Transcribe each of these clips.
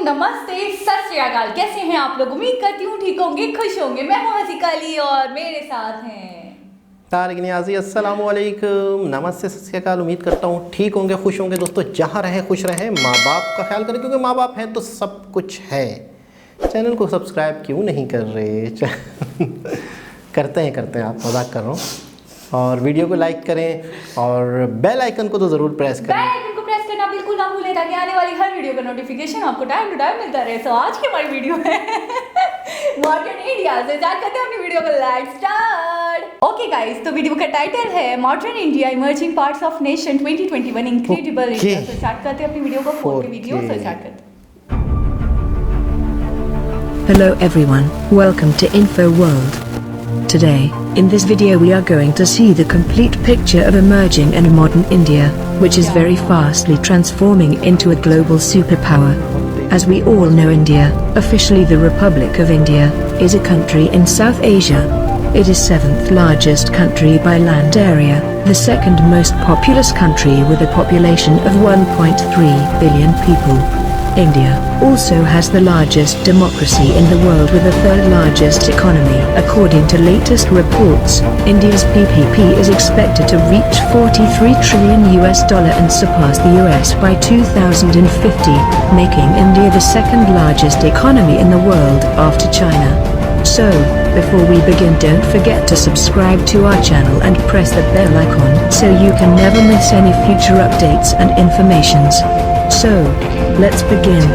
नमस्ते, सत श्री अकाल। कैसे हैं आप लोग? उम्मीद करती हूँ ठीक होंगे, खुश होंगे। मैं हूँ हसीका अली और मेरे साथ हैं तारिक नियाज़ी। अस्सलाम वालेकुम, नमस्ते, सत श्री अकाल। उम्मीद करता हूँ ठीक होंगे, खुश होंगे। दोस्तों, जहाँ रहें खुश रहें, माँ बाप का ख्याल करें, क्योंकि माँ बाप हैं तो सब कुछ है। चैनल को सब्सक्राइब क्यों नहीं कर रहे? करते हैं, आप मजाक कर रहा हूँ। और वीडियो को लाइक करें और बेल आइकन को तो ज़रूर प्रेस करें। बेल आइकन को प्रेस करना बिल्कुल ना भूलें ताकि आने वाली हर वीडियो का नोटिफिकेशन आपको टाइम टू टाइम मिलता रहे। तो आज की हमारी वीडियो है मॉडर्न इंडिया से स्टार्ट करते हैं अपनी वीडियो को। Let's start. ओके गाइस, तो वीडियो का टाइटल है modern India emerging parts of nation 2021 incredible India. तो स्टार्ट करते हैं अपनी वीडियो को। 4K वीडियो से स्टार्ट करते हैं। Hello everyone, welcome to Info World. Today, in this video we are going to see the complete picture of emerging and modern India, which is very fastly transforming into a global superpower. As we all know, India, officially the Republic of India, is a country in South Asia. It is 7th largest country by land area, the second most populous country with a population of 1.3 billion people. India also has the largest democracy in the world with the third largest economy. According to latest reports, India's PPP is expected to reach $43 trillion and surpass the US by 2050, making India the second largest economy in the world after China. So, before we begin, don't forget to subscribe to our channel and press the bell icon so you can never miss any future updates and informations. So, let's begin.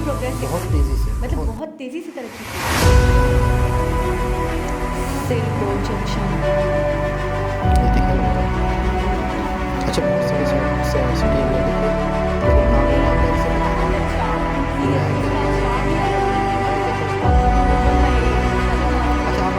Progress बहुत तेज़ी से, मतलब बहुत। बहुत तेजी से तरक्की की। सिल्क रोड जंक्शन, ये देखिए ना। अच्छा, बहुत सारी सिटी में देखिए, लेकिन नाम ईमानदारी से बताइए। ये है क्या? अच्छा, आप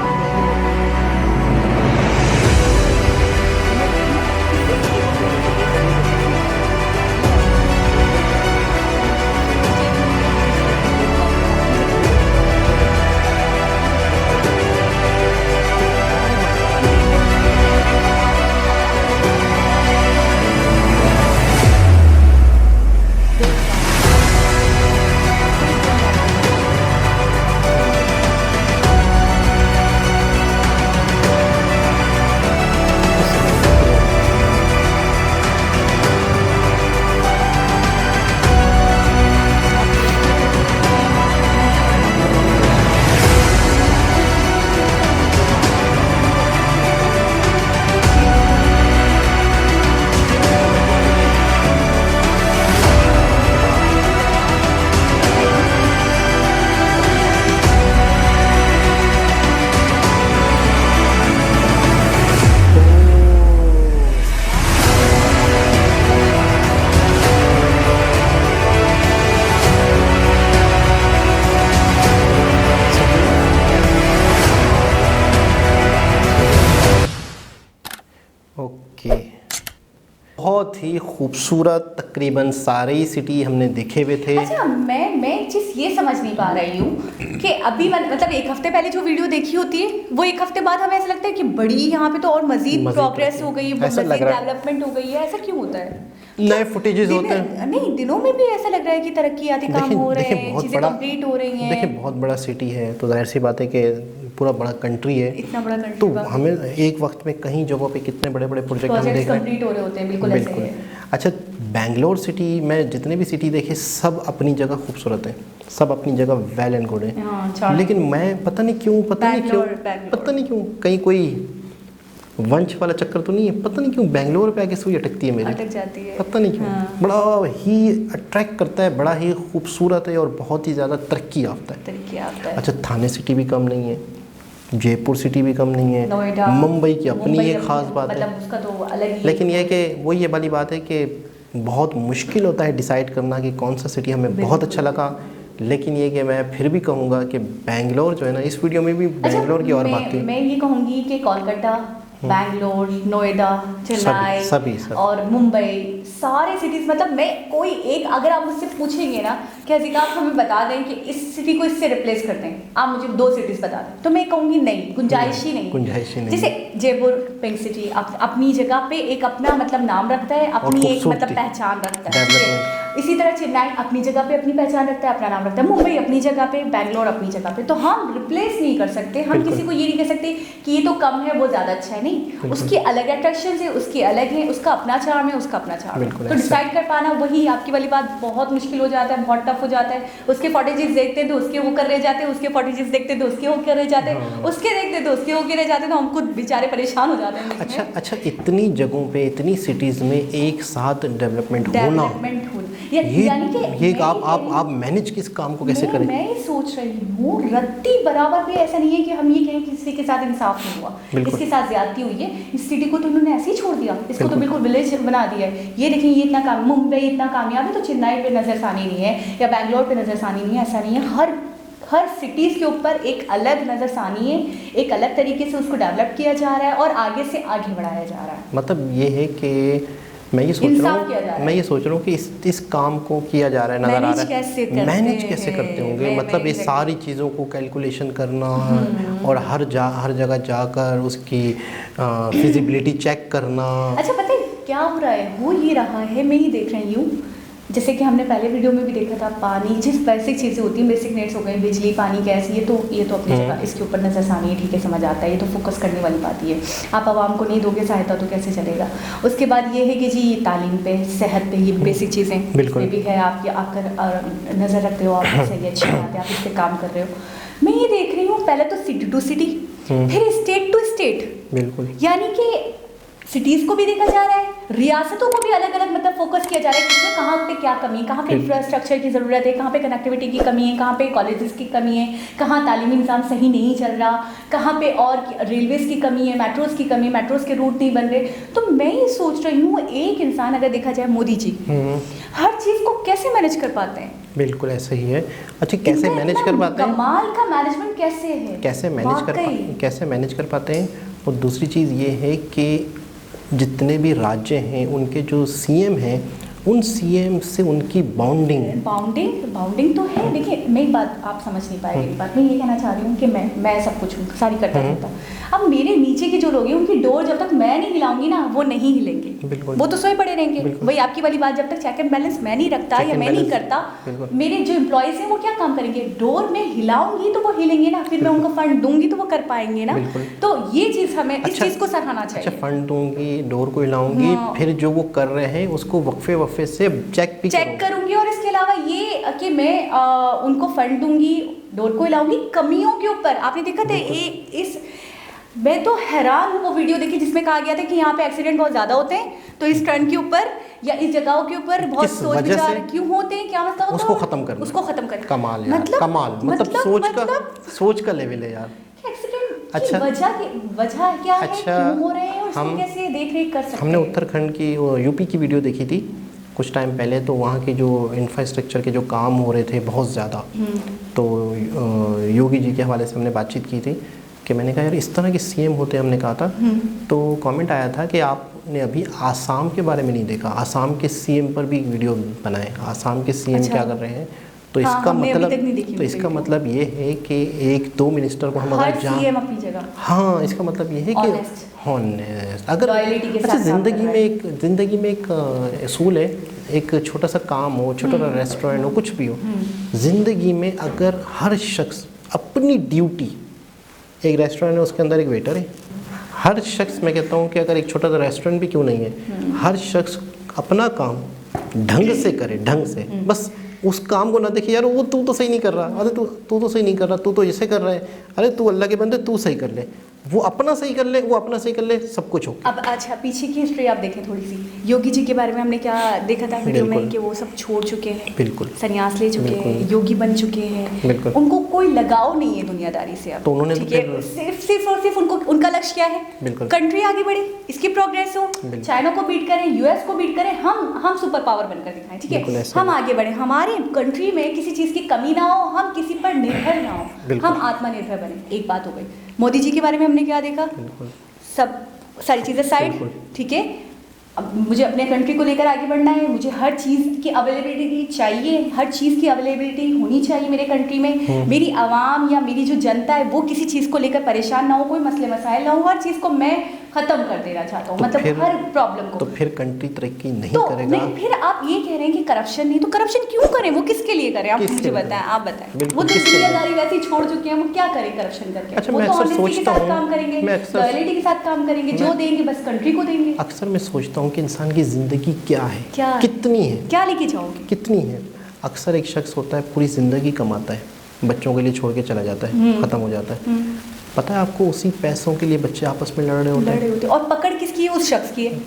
ओके, बहुत ही खूबसूरत, तकरीबन सारे ही सिटी हमने देखे हुए थे। अच्छा मैं एक चीज़ ये समझ नहीं पा रही हूँ कि अभी मतलब एक हफ्ते पहले जो वीडियो देखी होती है वो एक हफ्ते बाद हमें ऐसा लगता है कि बड़ी यहाँ पे तो और मजीद प्रोग्रेस हो गई है, ऐसा लग मजीद रहा है। डेवलपमेंट हो गई है। ऐसा क्यों होता है? नए फुटेजेस होते हैं। नहीं, दिनों में भी ऐसा लग रहा है कि तरक्कियाती काम हो रहे हैं, बहुत चीज़ें बड़ा, कंप्लीट हो रही हैं। देखिए बहुत बड़ा सिटी है तो जाहिर सी बात है कि पूरा बड़ा कंट्री है, इतना बड़ा कंट्री तो हमें एक वक्त में कहीं जगहों पे कितने बड़े बड़े प्रोजेक्ट हम देख रहे हैं। कंप्लीट हो रहे होते हैं, बिल्कुल ऐसे ही है। अच्छा, बेंगलोर सिटी में जितने भी सिटी देखे सब अपनी जगह खूबसूरत हैं, सब अपनी जगह वेल एंड गुड है। हाँ, लेकिन मैं पता नहीं क्यों कहीं कोई वंश वाला चक्कर तो नहीं है, पता नहीं क्यों बेंगलोर पे आके सुई अटकती है मेरी, अटक जाती है। पता नहीं क्यों। हाँ। बड़ा ही अट्रैक्ट करता है, बड़ा ही खूबसूरत है और बहुत ही ज़्यादा तरक्की याफ्ता है। तरक्की याफ्ता है। अच्छा, थाने सिटी भी कम नहीं है, जयपुर सिटी भी कम नहीं है, नोएडा, मुंबई की अपनी एक ख़ास बात है, मतलब उसका तो अलग ही। लेकिन यह कि वो ये वाली बात है कि बहुत मुश्किल होता है डिसाइड करना कि कौन सा सिटी हमें बहुत अच्छा लगा। लेकिन ये कि मैं फिर भी कहूँगा कि बेंगलोर जो है ना, इस वीडियो में भी बेंगलोर की और बात थी। मैं ये कहूँगी कि कोलकाता, बैंगलोर, नोएडा, चेन्नई सभी और मुंबई, सारे सिटीज़, मतलब मैं कोई एक, अगर आप मुझसे पूछेंगे ना कि हज़ीका आप हमें बता दें कि इस सिटी को इससे रिप्लेस कर दें, आप मुझे 2 सिटीज़ बता दें, तो मैं कहूँगी नहीं, गुंजाइश ही नहीं। जैसे जयपुर पिंक सिटी अपनी जगह पे एक अपना मतलब नाम रखता है, अपनी एक मतलब पहचान रखता है। इसी तरह चेन्नई अपनी जगह पे अपनी पहचान रखता है, अपना नाम रखता है। मुंबई अपनी जगह पे, बैंगलोर अपनी जगह पे। तो हम रिप्लेस नहीं कर सकते, हम किसी को ये नहीं कह सकते कि ये तो कम है वो ज़्यादा अच्छा है, नहीं। उसकी अलग अट्रैक्शन है, उसकी अलग है, उसका अपना चार्म है, उसका अपना चार्म है। तो डिसाइड कर पाना वही आपकी वाली बात बहुत मुश्किल हो जाता है, बहुत टफ हो जाता है। उसके फुटेजेस देखते तो उसके वो कर रह जाते हैं, उसके फुटेजेस देखते तो उसके वो कर रह जाते हैं, उसके देखते तो उसके वो कर रह जाते हैं, तो हम खुद बेचारे परेशान हो जाते हैं। अच्छा, इतनी जगहों पे, इतनी सिटीज़ में एक साथ डेवलपमेंट होना, ये आप मैनेज किस काम को कैसे करें? मैं सोच रही हूँ रत्ती बराबर भी ऐसा नहीं है कि हम ये कहें कि किसी के साथ इंसाफ नहीं हुआ, इसके साथ ज्यादती हुई है, इस सिटी को तो इन्होंने ऐसे ही छोड़ दिया, इसको तो बिल्कुल विलेज बना दिया है। ये देखिए, ये इतना मुंबई इतना कामयाब है तो चेन्नई पे नजरसानी नहीं है या बैंगलोर पे नजरसानी नहीं है, ऐसा नहीं है। हर सिटीज़ के ऊपर एक अलग नज़रसानी है, एक अलग तरीके से उसको डेवलप किया जा रहा है और आगे से आगे बढ़ाया जा रहा है। मतलब ये है कि मैं ये सोच रहा हूँ कि इस काम को किया जा रहा है, नज़र आ रहा है मैनेज कैसे करते होंगे। मतलब ये सारी चीज़ों को कैलकुलेशन करना और हर जगह जाकर उसकी फिजिबिलिटी चेक करना। अच्छा, पता है क्या हो रहा है? हो ये रहा है, मैं ही देख रही हूँ, जैसे कि हमने पहले वीडियो में भी देखा था, पानी, जिस बेसिक चीज़ें होती हैं, बेसिक नीड्स हो गई, बिजली, पानी, गैस, ये तो अपनी जगह, इसके ऊपर नजरसानी है, ठीक है, समझ आता है, ये तो फोकस करने वाली बात ही है। आप आवाम को नहीं दोगे सहायता तो कैसे चलेगा। उसके बाद ये है कि जी तालीम पे, सेहत पे, ये बेसिक चीज़ें बिल्कुल भी है, आप ये आकर नज़र रखते हो, आप सही अच्छी बात है, आप इस पर काम कर रहे हो। मैं ये देख रही हूँ पहले तो सिटी टू सिटी, फिर स्टेट टू स्टेट, बिल्कुल, यानी कि सिटीज़ को भी देखा जा रहा है, रियासतों को भी अलग अलग मतलब फोकस किया जा रहा है कि इसमें कहाँ पे क्या कमी है, कहाँ पे इंफ्रास्ट्रक्चर की ज़रूरत है, कहाँ पे कनेक्टिविटी की कमी है, कहाँ पे कॉलेजेस की कमी है, कहाँ तालीमी निज़ाम सही नहीं चल रहा, कहाँ पे और रेलवेज़ की कमी है, मेट्रोज़ की कमी है, मेट्रोज़ के रूट नहीं बन रहे। तो मैं ये सोच रही हूँ एक इंसान अगर देखा जाए मोदी जी हर चीज़ को कैसे मैनेज कर पाते हैं? बिल्कुल ऐसा ही है। अच्छा कैसे मैनेज कर पाते हैं? कमाल का मैनेजमेंट कैसे है, कैसे मैनेज कर पाते हैं? और दूसरी चीज़ ये है कि जितने भी राज्य हैं उनके जो सीएम हैं उन सीएम से उनकी बाउंडिंग तो है। देखिए मैं एक बात आप समझ नहीं पाए, एक बात मैं ये कहना चाह रही हूँ कि मैं सब कुछ हूँ, सारी करता रहता। अब मेरे नीचे के जो लोग हैं उनकी डोर जब तक मैं नहीं हिलाऊंगी ना वो नहीं हिलेंगे, वो तो सोए पड़े रहेंगे। वही आपकी वाली बात, जब तक चेक एंड बैलेंस मैं नहीं रखता या मैं नहीं करता, मेरे जो एम्प्लॉयज हैं वो क्या काम करेंगे? डोर में हिलाऊंगी तो वो हिलेंगे ना, फिर मैं उनको फंड दूंगी तो वो कर पाएंगे ना। तो ये चीज़ हमें इस चीज़ को सराहना चाहिए। अच्छा फंड दूंगी, डोर को हिलाऊंगी, फिर जो वो कर रहे हैं उसको वक्फे से चेक करूंगी। और इसके अलावा ये कि मैं उनको फंड दूंगी, डोर को हिलाऊंगी, कमियों के ऊपर आपने देखा था मैं तो हैरान हूँ वो वीडियो देखी जिसमें कहा गया था कि यहाँ पे एक्सीडेंट बहुत ज़्यादा होते हैं, तो इस टर्न के ऊपर या इस जगहों के ऊपर बहुत सोच विचार क्यों होते हैं, क्या मतलब उसको खत्म कर। कमाल यार, मतलब सोच का लेवल है यार। एक्सीडेंट की वजह क्या है, क्यों हो रहे हैं और इसको कैसे देख रेख कर सकते हैं? हमने उत्तराखंड की यूपी की वीडियो देखी थी कुछ टाइम पहले, तो वहाँ के जो इंफ्रास्ट्रक्चर के जो काम हो रहे थे बहुत ज़्यादा, तो योगी जी के हवाले से हमने बातचीत की थी कि मैंने कहा यार इस तरह के सीएम होते हमने कहा था, तो कमेंट आया था कि आपने अभी आसाम के बारे में नहीं देखा, आसाम के सीएम पर भी एक वीडियो बनाए, आसाम के सीएम क्या कर रहे हैं। तो इसका मतलब ये है कि एक दो मिनिस्टर को हम अगर इसका मतलब ये है कि हॉनेस्ट अगर अच्छा ज़िंदगी में एक असूल है, एक छोटा सा काम हो, छोटा सा रेस्टोरेंट हो, कुछ भी हो, ज़िंदगी में अगर हर शख्स अपनी ड्यूटी, एक रेस्टोरेंट है उसके अंदर एक वेटर है, हर शख्स, मैं कहता हूँ कि अगर एक छोटा सा रेस्टोरेंट भी क्यों नहीं है, हर शख्स अपना काम ढंग से करे, ढंग से, बस उस काम को ना देखिए यार वो तू तो सही नहीं कर रहा, अरे तू तो सही नहीं कर रहा, तू तो ऐसे कर रहा है, अरे तू अल्लाह के बंदे तू सही कर ले, वो अपना सही कर ले, वो अपना सही कर ले, सब कुछ हो। अब अच्छा पीछे की हिस्ट्री आप देखें थोड़ी सी, योगी जी के बारे में हमने क्या देखा था वीडियो में कि वो सब छोड़ चुके हैं, बिल्कुल संन्यास ले चुके हैं, योगी बन चुके हैं, उनको कोई लगाव नहीं है दुनियादारी से। अब तो उन्होंने सिर्फ और सिर्फ उनका लक्ष्य क्या है? कंट्री आगे बढ़े, इसकी प्रोग्रेस हो, चाइना को बीट करें, यूएस को बीट करें, हम सुपर पावर बनकर दिखाएं, ठीक है, हम आगे बढ़े, हमारे कंट्री में किसी चीज़ की कमी ना हो, हम किसी पर निर्भर ना हो, हम आत्मनिर्भर बने। एक बात हो गई। मोदी जी के बारे में हमने क्या देखा? सब सारी चीज़ें साइड, ठीक है, अब मुझे अपने कंट्री को लेकर आगे बढ़ना है, मुझे हर चीज़ की अवेलेबिलिटी चाहिए, हर चीज़ की अवेलेबिलिटी होनी चाहिए मेरे कंट्री में, मेरी आवाम या मेरी जो जनता है वो किसी चीज़ को लेकर परेशान ना हो, कोई मसले मसाइल ना हो, हर चीज़ को मैं ख़त्म कर देना चाहता हूँ, मतलब हर प्रॉब्लम को। तो फिर कंट्री तरक्की नहीं करेगा। नहीं, फिर आप ये कह रहे हैं कि करप्शन नहीं, तो करप्शन क्यों करें? वो किसके लिए करें? आप मुझे बताएं, आप बताएं। वो तो जिम्मेदारी वैसे ही छोड़ चुके हैं, वो क्या करें करप्शन करके? अच्छा, वो तो ऑनेस्टी के साथ काम करेंगे, लॉयल्टी के साथ काम करेंगे, जो देंगे बस कंट्री को देंगे। अक्सर मैं सोचता हूँ कि इंसान की ज़िंदगी क्या है, कितनी है, क्या लेके जाओगे, कितनी है। अक्सर एक शख्स होता है पूरी ज़िंदगी कमाता है, बच्चों के लिए छोड़ के चला जाता है, ख़त्म हो जाता है, पता है आपको उसी पैसों के लिए बच्चे आपस में लड़ रहे होते हैं। और पकड़ किसकी है? उस शख्स की है,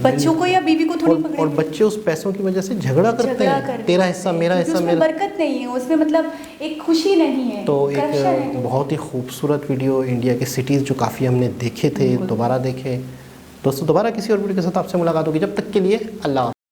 बच्चों को या बीवी को थोड़ी पकड़। और बच्चे उस पैसों की वजह से झगड़ा करते हैं, तेरा हिस्सा मेरा हिस्सा मेरा। बरकत नहीं है उसमें, मतलब एक खुशी नहीं है। तो एक बहुत ही खूबसूरत वीडियो इंडिया के सिटीज़ जो काफ़ी हमने देखे थे, दोबारा देखे। दोस्तों दोबारा किसी और वीडियो के साथ आपसे मुलाकात होगी, जब तक के लिए अल्लाह।